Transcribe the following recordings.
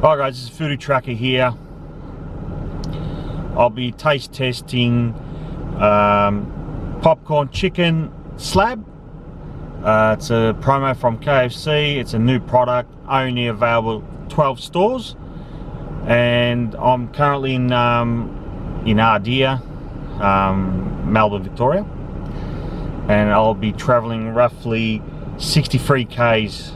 Alright guys, this is Foodie Tracker here. I'll be taste testing popcorn chicken slab. It's a promo from KFC. It's a new product, only available 12 stores, and I'm currently in Ardea, Melbourne, Victoria, and I'll be travelling roughly 63 k's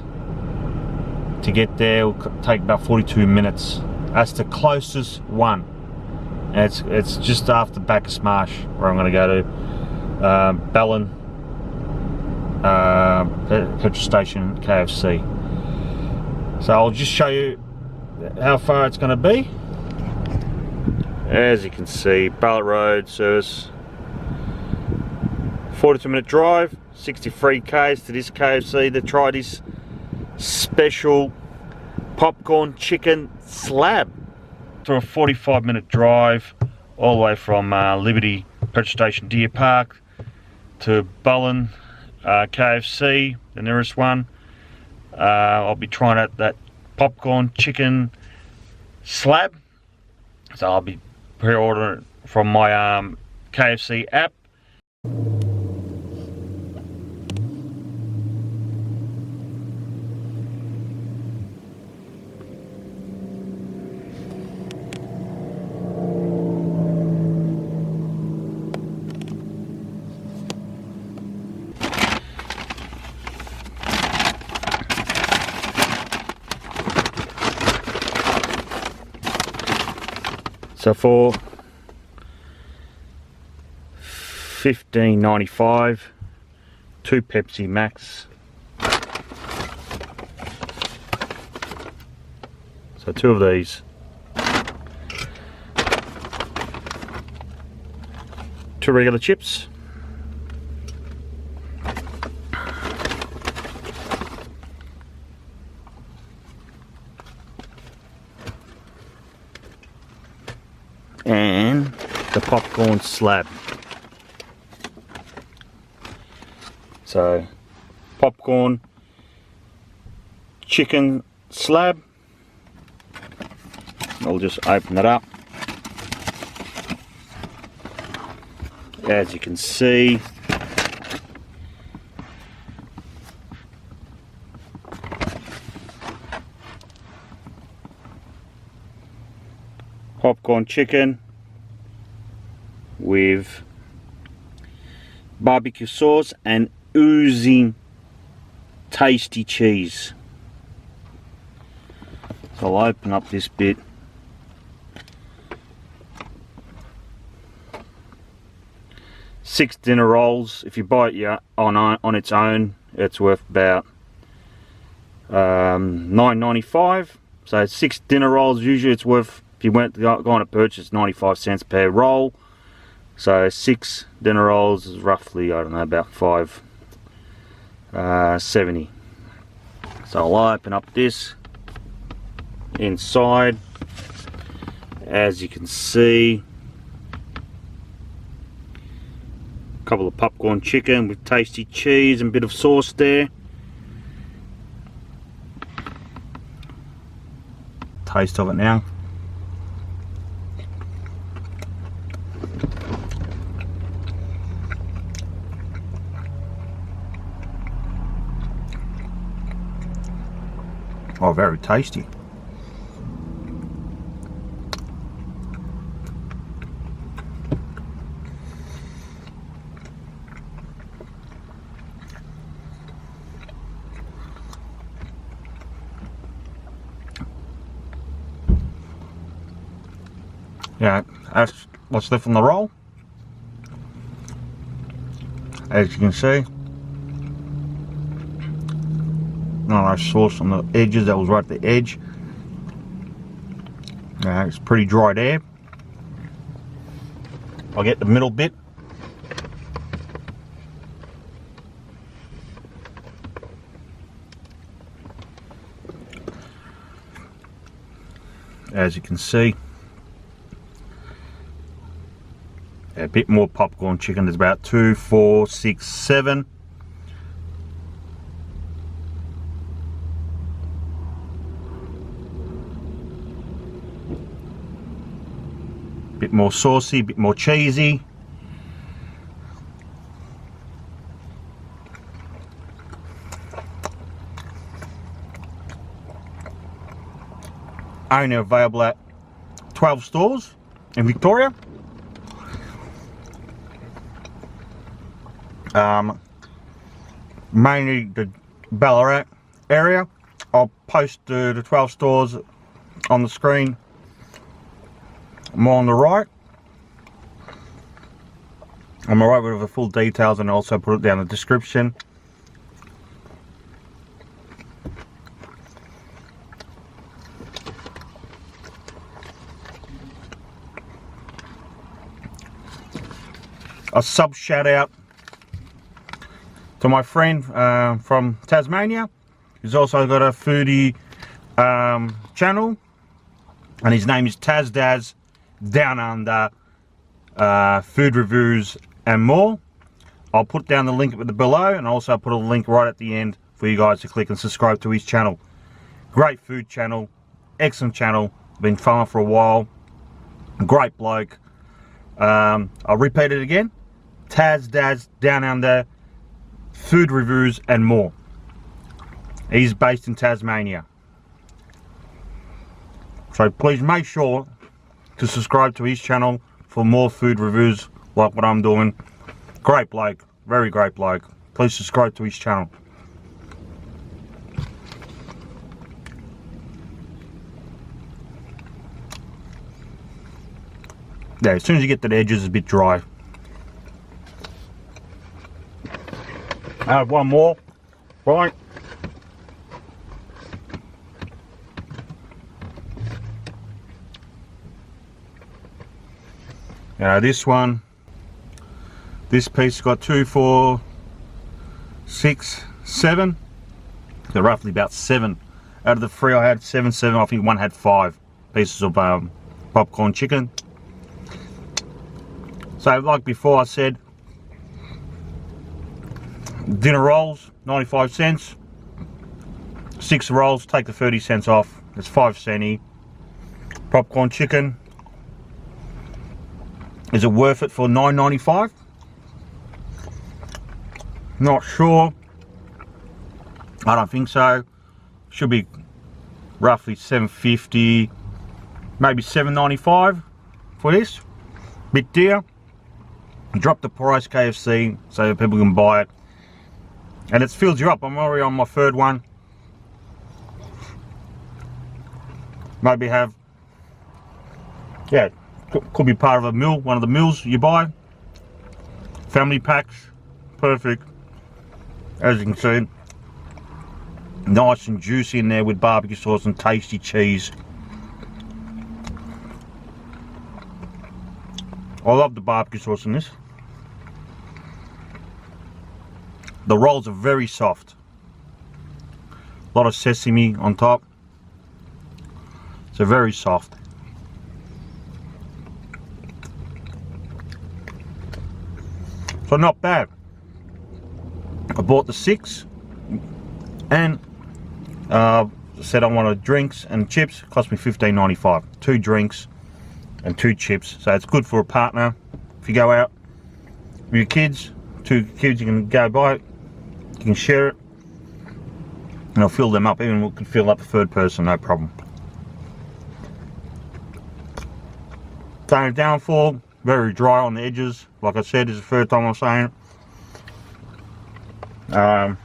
to get there. It'll take about 42 minutes. That's the closest one. And it's just after Backer Smash, where I'm going to go to Ballan petrol station KFC. So I'll just show you how far it's going to be. As you can see, Ballarat Road service, 42-minute drive, 63 k's to this KFC to try this special popcorn chicken slab. So a 45-minute drive all the way from Liberty petrol station Deer Park to Ballan KFC, the nearest one. I'll be trying out that popcorn chicken slab, so I'll be pre-ordering it from my KFC app. So for $15.95, 2 Pepsi Max. So 2 of these. 2 regular chips. And the popcorn slab. So popcorn chicken slab. I'll just open it up. As you can see, popcorn chicken with barbecue sauce and oozing tasty cheese. So I'll open up this bit. Six dinner rolls. If you buy it on its own, it's worth about $9.95. So 6 dinner rolls, usually it's worth, if you went going to purchase, 95 cents per roll. So 6 dinner rolls is roughly, I don't know, about $5.70. So I'll open up this. Inside, as you can see, a couple of popcorn chicken with tasty cheese and a bit of sauce there. Taste of it now. Oh, very tasty. Yeah, that's what's left on the roll. As you can see, nice sauce on the edges. That was right at the edge. It's pretty dry there. I'll get the middle bit. As you can see, a bit more popcorn chicken. There's about 2, 4, 6, 7. bit more saucy, a bit more cheesy. Only available at 12 stores in Victoria. Mainly the Ballarat area. I'll post the 12 stores on the screen, more on the right. I'm alright with the full details, and I'll also put it down in the description. A sub shout out to my friend from Tasmania. He's also got a foodie channel, and his name is Tazdaz Down Under Food Reviews and More. I'll put down the link below, and also put a link right at the end for you guys to click and subscribe to his channel. Great food channel, excellent channel, been following for a while, great bloke. I'll repeat it again, Tazdaz Down Under Food Reviews and More. He's based in Tasmania, so please make sure to subscribe to his channel for more food reviews like what I'm doing. Great bloke, very great bloke. Please subscribe to his channel. Yeah, as soon as you get to the edges, it's a bit dry. I have one more, right? This one, this piece got 2, 4, 6, 7. So roughly about 7 out of the 3 I had. 7. I think one had 5 pieces of popcorn chicken. So like before I said, dinner rolls 95 cents. 6 rolls, take the 30 cents off. It's 5 cents. Popcorn chicken. Is it worth it for $9.95? Not sure. I don't think so. Should be roughly $7.50, maybe $7.95 for this. Bit dear. Drop the price, KFC, so people can buy it. And it fills you up. I'm already on my 3rd one. Maybe have, yeah, could be part of a meal, one of the meals you buy. Family packs, perfect. As you can see, nice and juicy in there with barbecue sauce and tasty cheese. I love the barbecue sauce in this. The rolls are very soft. A lot of sesame on top. So very soft. So not bad. I bought the 6 and said I wanted drinks and chips. It cost me $15.95. 2 drinks and 2 chips. So it's good for a partner. If you go out with your kids, 2 kids, you can go buy it. You can share it. And I'll fill them up. Even we can fill up a 3rd person, no problem. So downfall, very dry on the edges. Like I said, this is the 3rd time I'm saying it.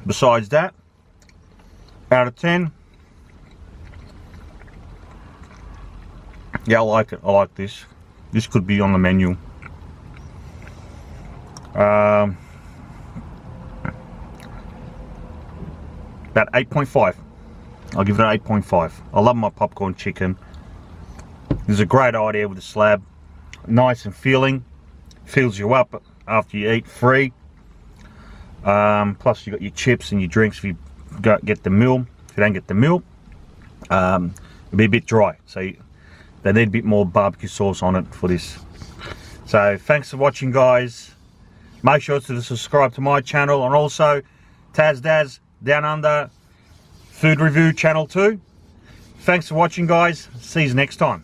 Besides that, out of 10, yeah, I like it. I like this. This could be on the menu. About 8.5. I'll give it an 8.5. I love my popcorn chicken. This is a great idea with the slab. Nice and filling. Fills you up after you eat, free. Plus you got your chips and your drinks if you get the meal. If you don't get the meal, it'll be a bit dry. So they need a bit more barbecue sauce on it for this. So thanks for watching, guys. Make sure to subscribe to my channel, and also Tazdaz Down Under Food Review channel too. Thanks for watching, guys. See you next time.